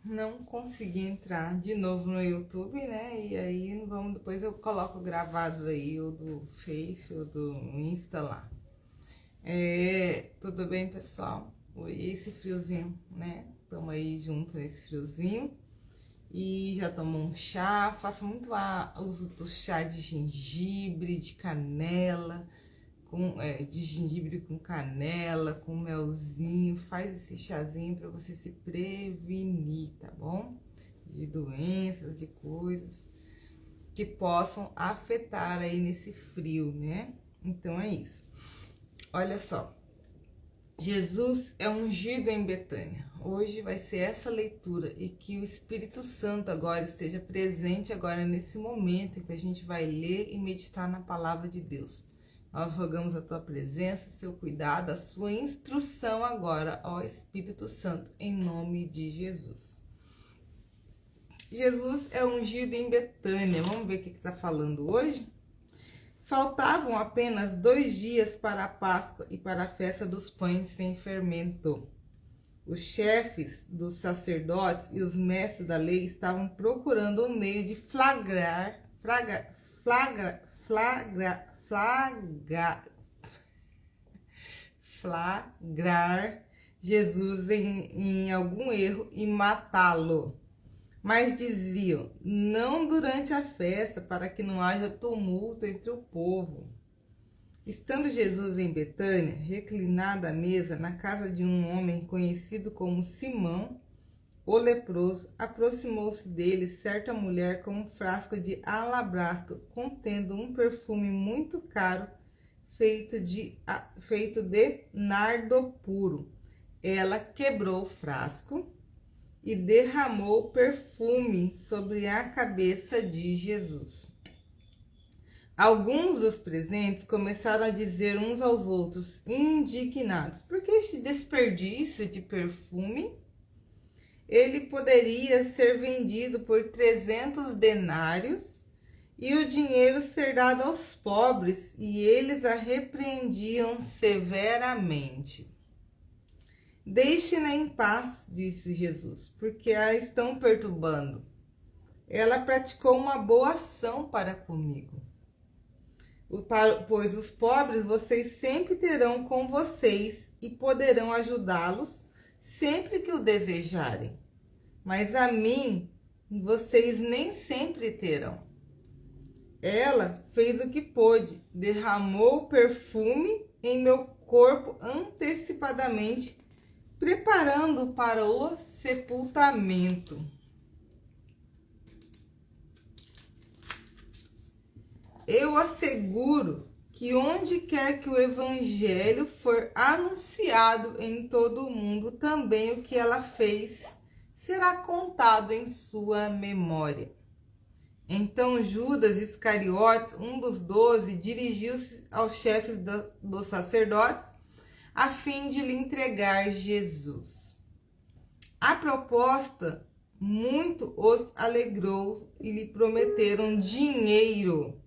não consegui entrar de novo no YouTube, né? E aí depois eu coloco gravado aí, ou do Face, ou do Insta lá. Tudo bem, pessoal? E esse friozinho, né? Estamos aí junto nesse friozinho. E já tomou um chá, faço muito uso do chá de gengibre, de canela, de gengibre com canela, com melzinho. Faz esse chazinho para você se prevenir, tá bom? De doenças, de coisas que possam afetar aí nesse frio, né? Então é isso. Olha só, Jesus é ungido em Betânia. Hoje vai ser essa leitura e que o Espírito Santo agora esteja presente agora nesse momento em que a gente vai ler e meditar na palavra de Deus. Nós rogamos a tua presença, o seu cuidado, a sua instrução agora, ó Espírito Santo, em nome de Jesus. Jesus é ungido em Betânia. Vamos ver o que está falando hoje? Faltavam apenas 2 dias para a Páscoa e para a festa dos pães sem fermento. Os chefes dos sacerdotes e os mestres da lei estavam procurando um meio de flagrar Jesus em algum erro e matá-lo. Mas diziam, não durante a festa, para que não haja tumulto entre o povo. Estando Jesus em Betânia, reclinado à mesa, na casa de um homem conhecido como Simão, o leproso, aproximou-se dele certa mulher com um frasco de alabastro, contendo um perfume muito caro, feito de nardo puro. Ela quebrou o frasco e derramou perfume sobre a cabeça de Jesus. Alguns dos presentes começaram a dizer uns aos outros, indignados: por que este desperdício de perfume? Ele poderia ser vendido por 300 denários e o dinheiro ser dado aos pobres, e eles a repreendiam severamente. Deixe-na em paz, disse Jesus, porque a estão perturbando. Ela praticou uma boa ação para comigo. Pois os pobres vocês sempre terão com vocês e poderão ajudá-los sempre que o desejarem. Mas a mim vocês nem sempre terão. Ela fez o que pôde, derramou perfume em meu corpo antecipadamente, preparando para o sepultamento. Eu asseguro que onde quer que o evangelho for anunciado em todo o mundo, também o que ela fez será contado em sua memória. Então Judas Iscariotes, um dos 12, dirigiu-se aos chefes dos sacerdotes a fim de lhe entregar Jesus. A proposta muito os alegrou e lhe prometeram dinheiro.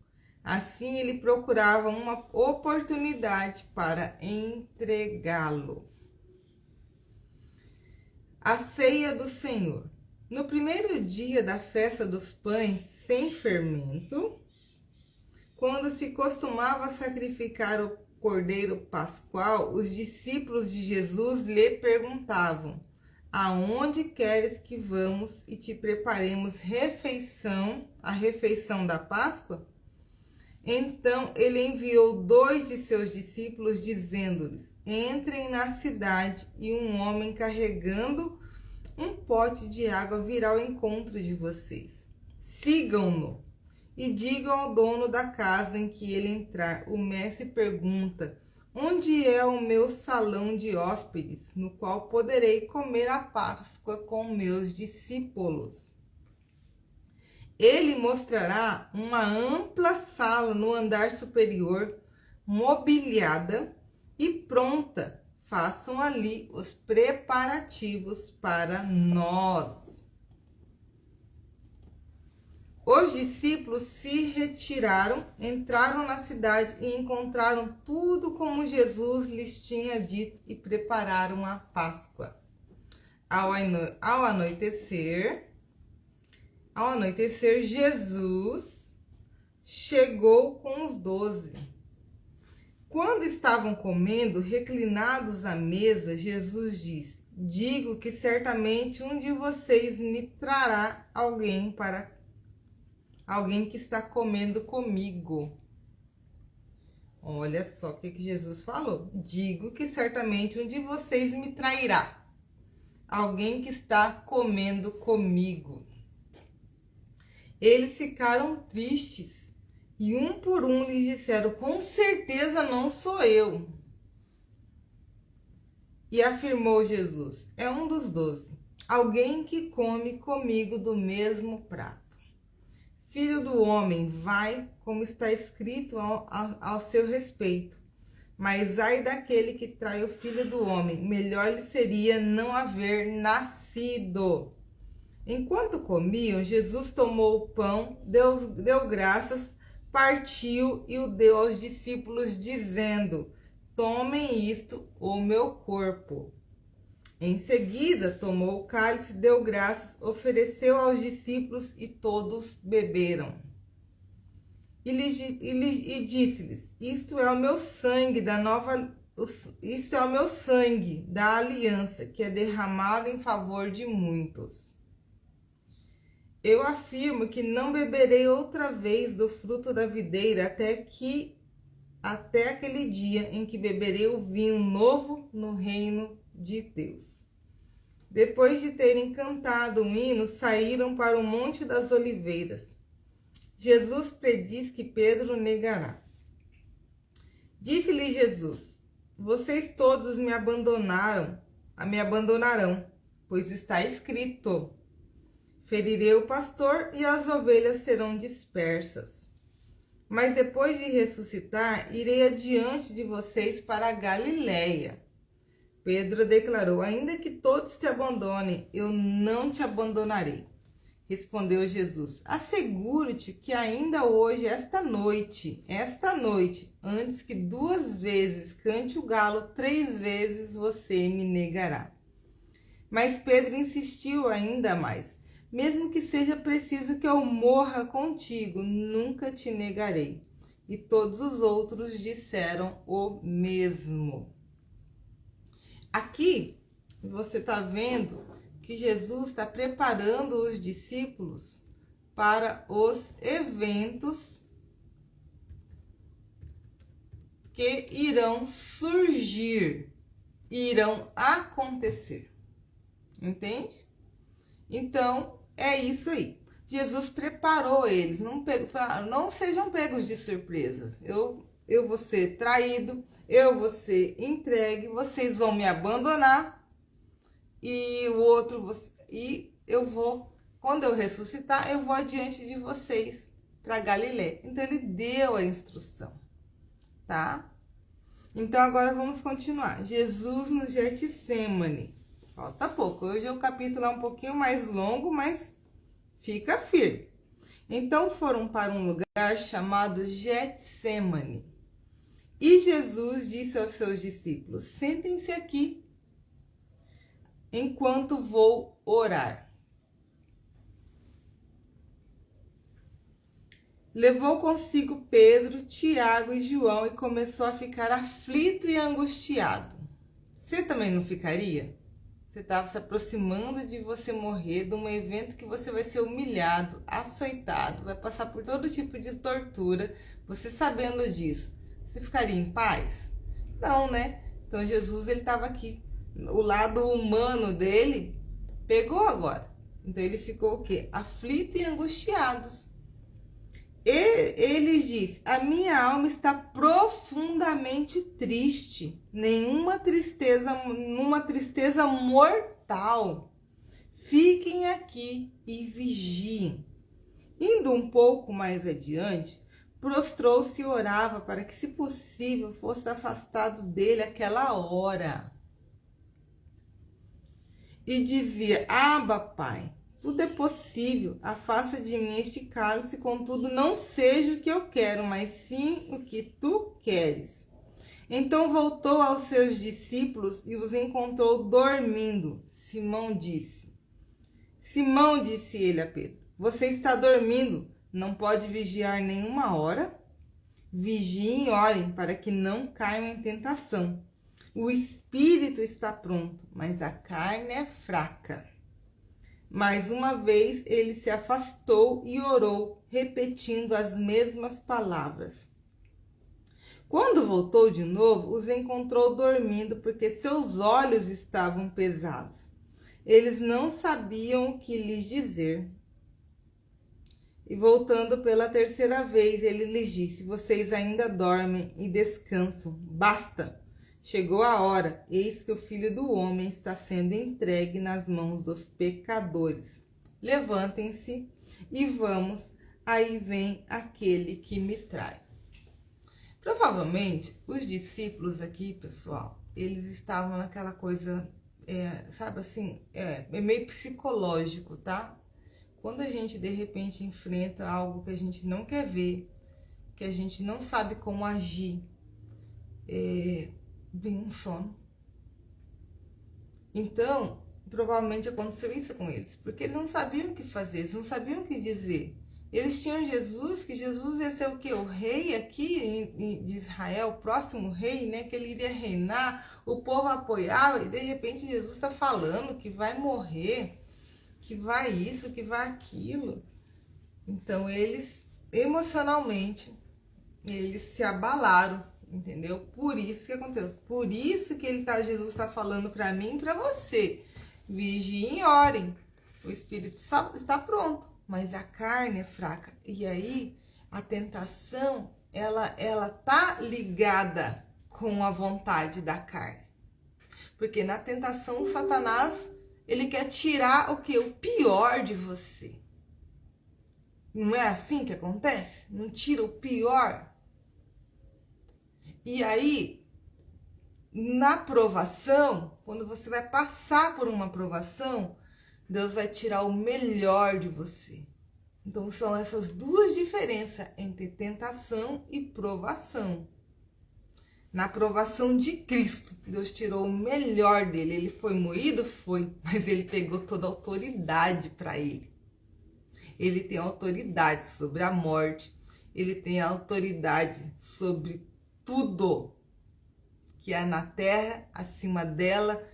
Assim ele procurava uma oportunidade para entregá-lo. A ceia do Senhor. No primeiro dia da festa dos pães sem fermento, quando se costumava sacrificar o cordeiro pascual, os discípulos de Jesus lhe perguntavam: aonde queres que vamos e te preparemos a refeição da Páscoa? Então ele enviou 2 de seus discípulos, dizendo-lhes: entrem na cidade e um homem carregando um pote de água virá ao encontro de vocês. Sigam-no e digam ao dono da casa em que ele entrar: o mestre pergunta: onde é o meu salão de hóspedes, no qual poderei comer a Páscoa com meus discípulos? Ele mostrará uma ampla sala no andar superior, mobiliada e pronta. Façam ali os preparativos para nós. Os discípulos se retiraram, entraram na cidade e encontraram tudo como Jesus lhes tinha dito e prepararam a Páscoa. Ao anoitecer, Jesus chegou com os 12. Quando estavam comendo, reclinados à mesa, Jesus disse: digo que certamente um de vocês me trará alguém que está comendo comigo. Olha só o que Jesus falou. Digo que certamente um de vocês me trairá. Alguém que está comendo comigo. Eles ficaram tristes e um por um lhes disseram: com certeza não sou eu. E afirmou Jesus: é um dos 12, alguém que come comigo do mesmo prato. Filho do homem vai, como está escrito ao seu respeito. Mas ai daquele que trai o Filho do homem, melhor lhe seria não haver nascido. Enquanto comiam, Jesus tomou o pão, deu graças, partiu e o deu aos discípulos, dizendo: tomem isto, o meu corpo. Em seguida, tomou o cálice, deu graças, ofereceu aos discípulos e todos beberam. E disse-lhes: isto é o meu sangue isto é o meu sangue da aliança, que é derramado em favor de muitos. Eu afirmo que não beberei outra vez do fruto da videira até aquele dia em que beberei o vinho novo no reino de Deus. Depois de terem cantado um hino, saíram para o Monte das Oliveiras. Jesus prediz que Pedro o negará. Disse-lhe Jesus: vocês todos me abandonarão, pois está escrito: ferirei o pastor e as ovelhas serão dispersas. Mas depois de ressuscitar, irei adiante de vocês para a Galileia. Pedro declarou: ainda que todos te abandonem, eu não te abandonarei. Respondeu Jesus: asseguro-te que ainda hoje, esta noite, antes que 2 vezes cante o galo, 3 vezes você me negará. Mas Pedro insistiu ainda mais: mesmo que seja preciso que eu morra contigo, nunca te negarei. E todos os outros disseram o mesmo. Aqui você está vendo que Jesus está preparando os discípulos para os eventos que irão surgir, irão acontecer. Entende? Então, é isso aí. Jesus preparou eles, não sejam pegos de surpresas. Eu vou ser traído, eu vou ser entregue, vocês vão me abandonar. E o outro, quando eu ressuscitar, eu vou adiante de vocês para Galileia. Então ele deu a instrução, tá? Então agora vamos continuar. Jesus no Getsêmani. Falta pouco. Hoje o capítulo é um pouquinho mais longo, mas fica firme. Então foram para um lugar chamado Getsêmani. E Jesus disse aos seus discípulos: sentem-se aqui enquanto vou orar. Levou consigo Pedro, Tiago e João e começou a ficar aflito e angustiado. Você também não ficaria? Você estava se aproximando de você morrer, de um evento que você vai ser humilhado, açoitado, vai passar por todo tipo de tortura. Você sabendo disso, você ficaria em paz? Não, né? Então Jesus, ele estava aqui. O lado humano dele pegou agora. Então ele ficou o quê? Aflito e angustiados. Ele diz: a minha alma está profundamente triste, numa tristeza mortal. Fiquem aqui e vigiem. Indo um pouco mais adiante, prostrou-se e orava para que, se possível, fosse afastado dele aquela hora. E dizia: Abba, Pai, tudo é possível, afasta de mim este cálice, contudo não seja o que eu quero, mas sim o que tu queres. Então voltou aos seus discípulos e os encontrou dormindo. Simão, disse ele a Pedro, você está dormindo, não pode vigiar nenhuma hora? Vigiem e orem para que não caiam em tentação. O espírito está pronto, mas a carne é fraca. Mais uma vez ele se afastou e orou, repetindo as mesmas palavras. Quando voltou de novo, os encontrou dormindo, porque seus olhos estavam pesados. Eles não sabiam o que lhes dizer. E voltando pela terceira vez, ele lhes disse, vocês ainda dormem e descansam. Basta! Chegou a hora, eis que o Filho do Homem está sendo entregue nas mãos dos pecadores. Levantem-se e vamos, aí vem aquele que me trai. Provavelmente, os discípulos aqui, pessoal, eles estavam naquela coisa, sabe assim, é meio psicológico, tá? Quando a gente, de repente, enfrenta algo que a gente não quer ver, que a gente não sabe como agir, vem um sono. Então, provavelmente aconteceu isso com eles, porque eles não sabiam o que fazer, eles não sabiam o que dizer. Eles tinham Jesus, que Jesus ia ser o quê? O rei aqui de Israel, o próximo rei, né? Que ele iria reinar, o povo apoiava e de repente Jesus está falando que vai morrer, que vai isso, que vai aquilo. Então eles, emocionalmente, eles se abalaram, entendeu? Por isso que aconteceu, por isso que Jesus está falando para mim e para você. Vigiem e orem, o Espírito está pronto, mas a carne é fraca. E aí, a tentação, ela tá ligada com a vontade da carne. Porque na tentação, Satanás, ele quer tirar o quê? O pior de você. Não é assim que acontece? Não tira o pior? E aí, na provação, quando você vai passar por uma provação, Deus vai tirar o melhor de você. Então, são essas duas diferenças entre tentação e provação. Na provação de Cristo, Deus tirou o melhor dele. Ele foi moído? Foi, mas ele pegou toda a autoridade para ele. Ele tem autoridade sobre a morte, ele tem autoridade sobre tudo que é na terra, acima dela,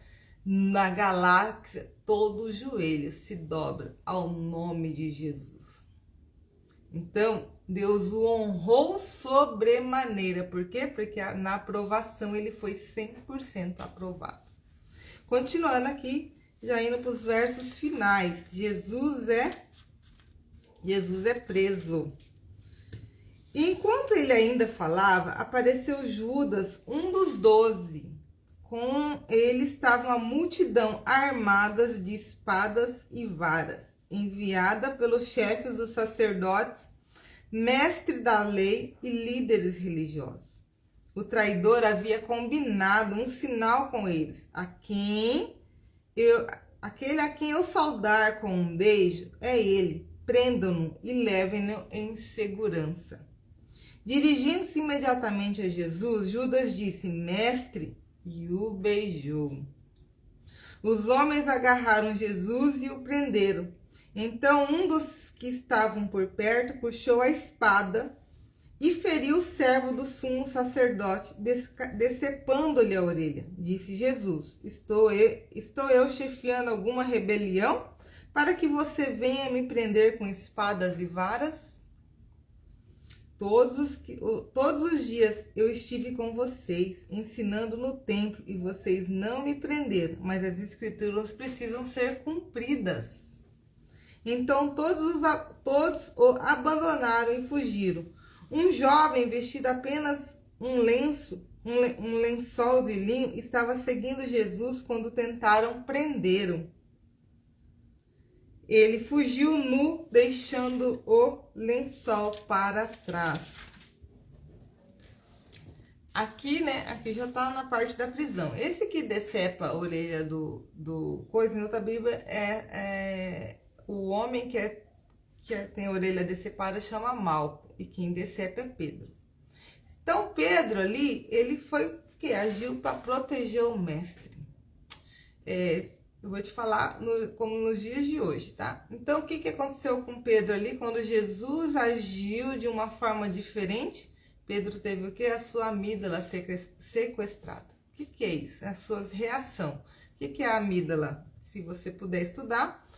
na galáxia, todo o joelho se dobra ao nome de Jesus. Então, Deus o honrou sobremaneira. Por quê? Porque na aprovação ele foi 100% aprovado. Continuando aqui, já indo para os versos finais. Jesus é preso. Enquanto ele ainda falava, apareceu Judas, um dos 12. Com ele estava uma multidão armadas de espadas e varas, enviada pelos chefes dos sacerdotes, mestre da lei e líderes religiosos. O traidor havia combinado um sinal com eles, aquele a quem eu saudar com um beijo é ele. Prendam-no e levem-no em segurança. Dirigindo-se imediatamente a Jesus, Judas disse, mestre, e o beijou. Os homens agarraram Jesus e o prenderam. Então um dos que estavam por perto puxou a espada e feriu o servo do sumo sacerdote, decepando-lhe a orelha. Disse Jesus, estou eu chefiando alguma rebelião para que você venha me prender com espadas e varas? Todos os dias eu estive com vocês, ensinando no templo, e vocês não me prenderam, mas as escrituras precisam ser cumpridas. Então todos o abandonaram e fugiram. Um jovem vestido apenas um lençol de linho, estava seguindo Jesus quando tentaram prendê-lo. Ele fugiu nu, deixando o lençol para trás. Aqui, né? Aqui já tá na parte da prisão. Esse que decepa a orelha do coisa, em outra Bíblia, é o homem que tem a orelha decepada, chama Malco. E quem decepa é Pedro. Então, Pedro ali, ele foi que agiu para proteger o mestre. Eu vou te falar como nos dias de hoje, tá? Então, o que aconteceu com Pedro ali? Quando Jesus agiu de uma forma diferente, Pedro teve o quê? A sua amígdala sequestrada. O que é isso? A sua reação. O que é a amígdala? Se você puder estudar,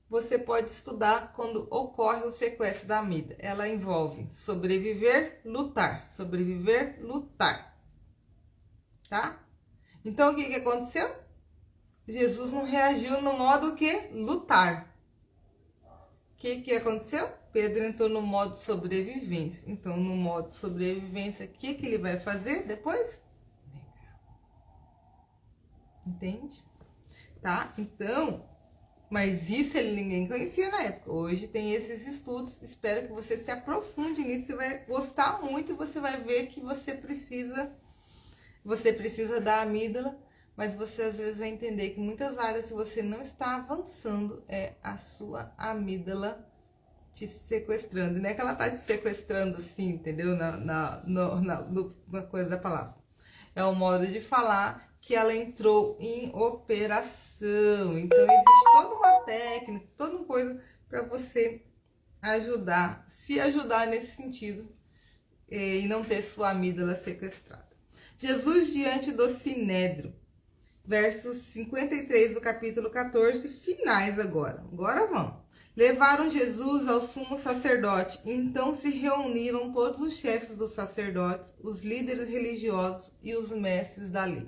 você pode estudar quando ocorre o sequestro da amígdala. Ela envolve sobreviver, lutar. Sobreviver, lutar. Tá? Então, o que aconteceu? Jesus não reagiu no modo que lutar. O que aconteceu? Pedro entrou no modo sobrevivência. Então, no modo sobrevivência, o que ele vai fazer depois? Negar. Entende? Tá? Então, mas isso ninguém conhecia na época. Hoje tem esses estudos. Espero que você se aprofunde nisso. Você vai gostar muito e você vai ver que você precisa da amígdala. Mas você às vezes vai entender que muitas áreas que você não está avançando é a sua amígdala te sequestrando. Não é que ela tá te sequestrando assim, entendeu? Na coisa da palavra. É um modo de falar que ela entrou em operação. Então existe toda uma técnica, toda uma coisa para você se ajudar nesse sentido e não ter sua amígdala sequestrada. Jesus diante do Sinédrio. Versos 53 do capítulo 14, finais agora. Agora vamos. Levaram Jesus ao sumo sacerdote, e então se reuniram todos os chefes dos sacerdotes, os líderes religiosos e os mestres da lei.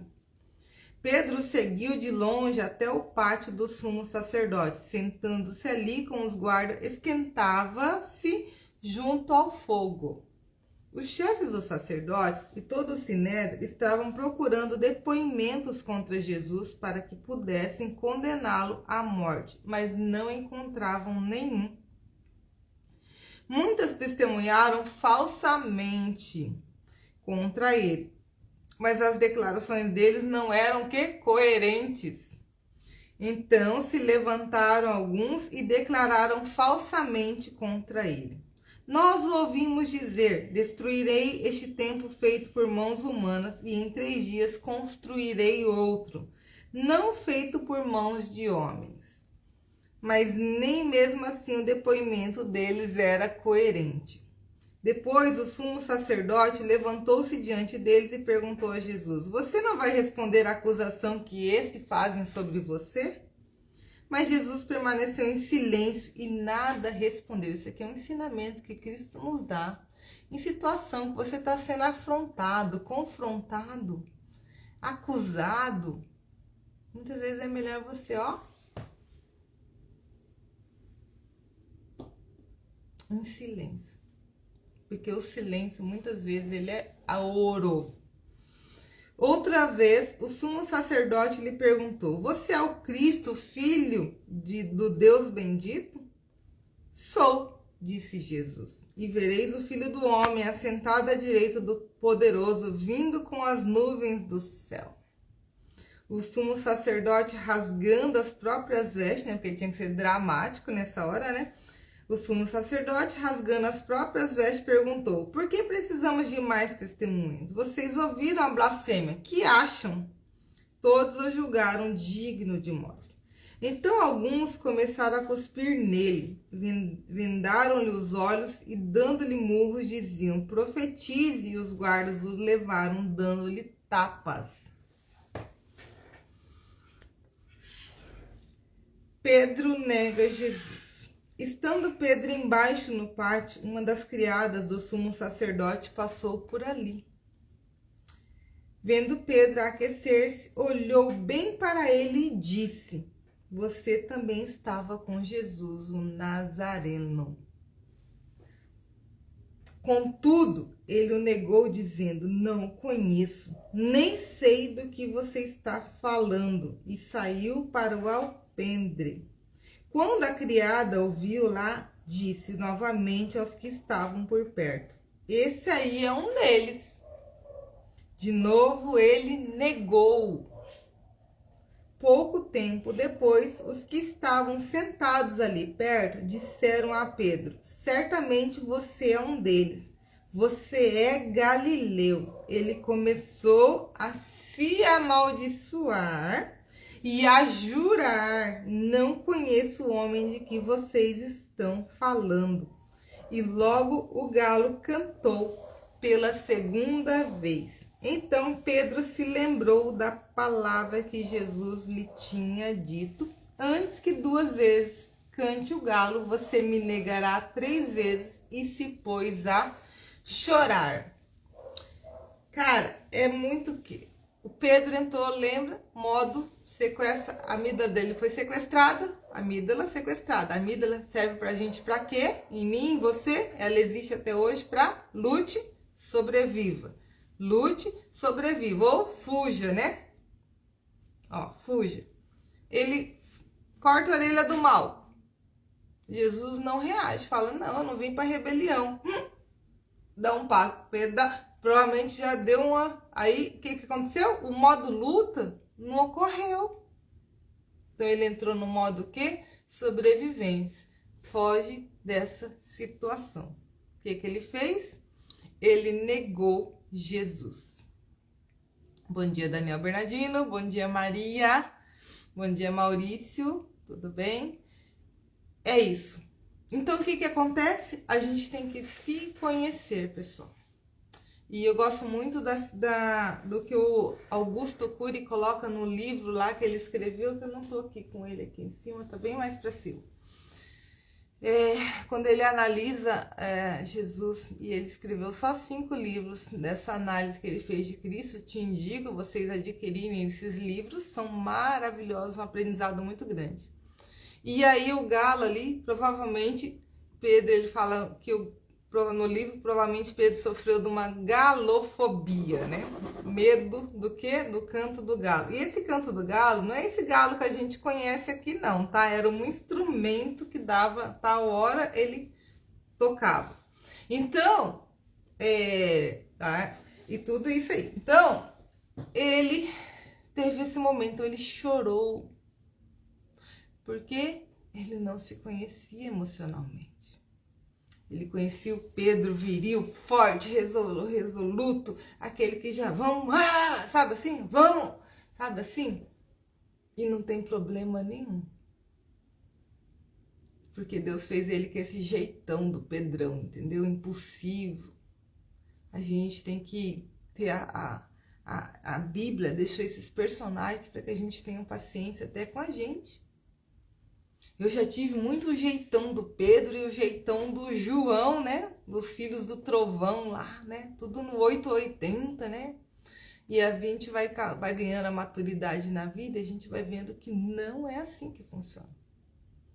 Pedro seguiu de longe até o pátio do sumo sacerdote, sentando-se ali com os guardas, esquentava-se junto ao fogo. Os chefes dos sacerdotes e todo o sinédrio estavam procurando depoimentos contra Jesus para que pudessem condená-lo à morte, mas não encontravam nenhum. Muitas testemunharam falsamente contra ele, mas as declarações deles não eram coerentes. Então se levantaram alguns e declararam falsamente contra ele. Nós o ouvimos dizer: destruirei este templo feito por mãos humanas e em 3 dias construirei outro, não feito por mãos de homens. Mas nem mesmo assim o depoimento deles era coerente. Depois o sumo sacerdote levantou-se diante deles e perguntou a Jesus: você não vai responder à acusação que estes fazem sobre você? Mas Jesus permaneceu em silêncio e nada respondeu. Isso aqui é um ensinamento que Cristo nos dá. Em situação que você está sendo afrontado, confrontado, acusado, muitas vezes é melhor você, em silêncio. Porque o silêncio, muitas vezes, ele é ouro. Outra vez, o sumo sacerdote lhe perguntou: você é o Cristo, filho do Deus bendito? Sou, disse Jesus. E vereis o Filho do Homem assentado à direita do Poderoso, vindo com as nuvens do céu. O sumo sacerdote, rasgando as próprias vestes, porque ele tinha que ser dramático nessa hora, O sumo sacerdote, rasgando as próprias vestes, perguntou: por que precisamos de mais testemunhas? Vocês ouviram a blasfêmia. Que acham? Todos o julgaram digno de morte. Então alguns começaram a cuspir nele, vendaram-lhe os olhos e, dando-lhe murros, diziam: profetize, e os guardas o levaram, dando-lhe tapas. Pedro nega Jesus. Estando Pedro embaixo no pátio, uma das criadas do sumo sacerdote passou por ali. Vendo Pedro aquecer-se, olhou bem para ele e disse: você também estava com Jesus, o Nazareno. Contudo, ele o negou, dizendo: não o conheço, nem sei do que você está falando, e saiu para o alpendre. Quando a criada ouviu lá, disse novamente aos que estavam por perto: esse aí é um deles. De novo ele negou. Pouco tempo depois, os que estavam sentados ali perto disseram a Pedro: certamente você é um deles, você é galileu. Ele começou a se amaldiçoar e a jurar: não conheço o homem de que vocês estão falando. E logo o galo cantou pela segunda vez. Então Pedro se lembrou da palavra que Jesus lhe tinha dito: antes que 2 vezes cante o galo, você me negará 3 vezes, e se pôs a chorar. Cara, é muito que o Pedro entrou, lembra? Modo sequestra, a amígdala dele foi sequestrada, amígdala sequestrada. A amígdala serve pra gente pra quê? Em mim, em você, ela existe até hoje pra lute, sobreviva. Lute, sobreviva ou fuja, né? Ó, fuja. Ele corta a orelha do mal. Jesus não reage, fala: não, eu não vim pra rebelião. Dá um passo, provavelmente já deu uma... Aí, o que aconteceu? O modo luta não ocorreu. Então, ele entrou no modo o quê? Sobrevivência. Foge dessa situação. O que ele fez? Ele negou Jesus. Bom dia, Daniel Bernardino. Bom dia, Maria. Bom dia, Maurício. Tudo bem? É isso. Então, o que acontece? A gente tem que se conhecer, pessoal. E eu gosto muito do que o Augusto Cury coloca no livro lá que ele escreveu, que eu não tô aqui com ele aqui em cima, tá bem mais para cima. Quando ele analisa Jesus, e ele escreveu só 5 livros dessa análise que ele fez de Cristo, te indico vocês adquirirem esses livros, são maravilhosos, um aprendizado muito grande. E aí o galo ali, provavelmente, Pedro, ele fala que no livro, provavelmente Pedro sofreu de uma galofobia, né? Medo do quê? Do canto do galo. E esse canto do galo, não é esse galo que a gente conhece aqui não, tá? Era um instrumento que dava, tal hora ele tocava. Então, tá? E tudo isso aí. Então, ele teve esse momento, ele chorou. Porque ele não se conhecia emocionalmente. Ele conhecia o Pedro viril, forte, resoluto, aquele que já vamos, sabe assim? Vamos, sabe assim? E não tem problema nenhum. Porque Deus fez ele com esse jeitão do Pedrão, entendeu? Impulsivo. A gente tem que ter a Bíblia deixou esses personagens para que a gente tenha paciência até com a gente. Eu já tive muito o jeitão do Pedro e o jeitão do João, né? Dos filhos do trovão lá, né? Tudo no 880, né? E a gente vai ganhando a maturidade na vida e a gente vai vendo que não é assim que funciona.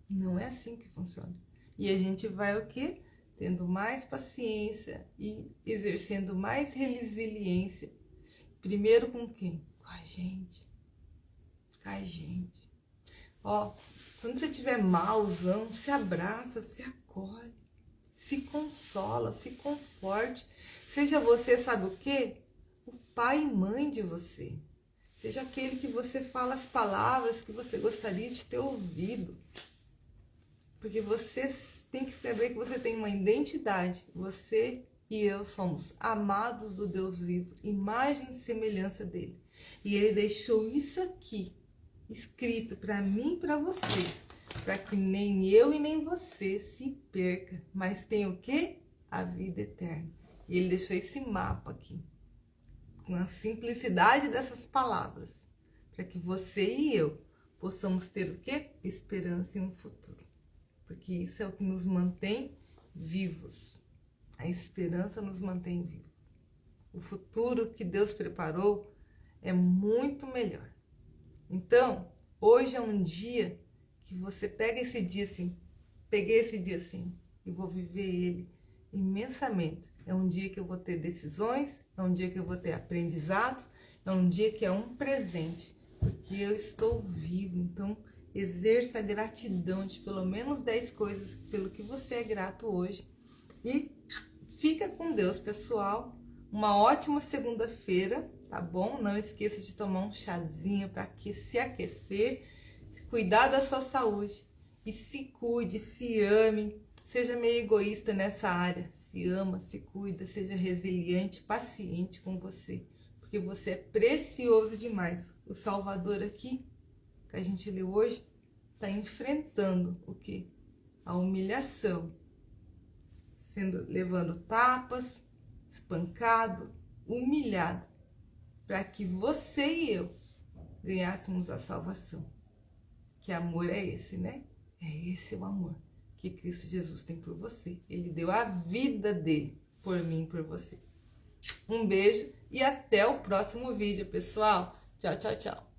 Não é assim que funciona. E a gente vai o quê? Tendo mais paciência e exercendo mais resiliência. Primeiro com quem? Com a gente. Com a gente. Ó, quando você estiver malzão, se abraça, se acolhe, se consola, se conforte. Seja você, sabe o quê? O pai e mãe de você. Seja aquele que você fala as palavras que você gostaria de ter ouvido. Porque você tem que saber que você tem uma identidade. Você e eu somos amados do Deus vivo, imagem e semelhança dele. E ele deixou isso aqui escrito para mim e para você, para que nem eu e nem você se perca, mas tenha o quê? A vida eterna. E ele deixou esse mapa aqui, com a simplicidade dessas palavras, para que você e eu possamos ter o quê? Esperança em um futuro. Porque isso é o que nos mantém vivos. A esperança nos mantém vivos. O futuro que Deus preparou é muito melhor. Então, hoje é um dia que você pega esse dia assim, peguei esse dia assim e vou viver ele imensamente. É um dia que eu vou ter decisões, é um dia que eu vou ter aprendizados, é um dia que é um presente, porque eu estou vivo. Então, exerça a gratidão de pelo menos 10 coisas pelo que você é grato hoje. E fica com Deus, pessoal. Uma ótima segunda-feira, tá bom? Não esqueça de tomar um chazinho para se aquecer, cuidar da sua saúde e se cuide, se ame, seja meio egoísta nessa área. se ama, se cuida, seja resiliente, paciente com você, porque você é precioso demais. O Salvador aqui, que a gente leu hoje, está enfrentando o quê? A humilhação, levando tapas, espancado, humilhado, para que você e eu ganhássemos a salvação. Que amor é esse, né? É esse o amor que Cristo Jesus tem por você. Ele deu a vida dele por mim e por você. Um beijo e até o próximo vídeo, pessoal. Tchau, tchau, tchau.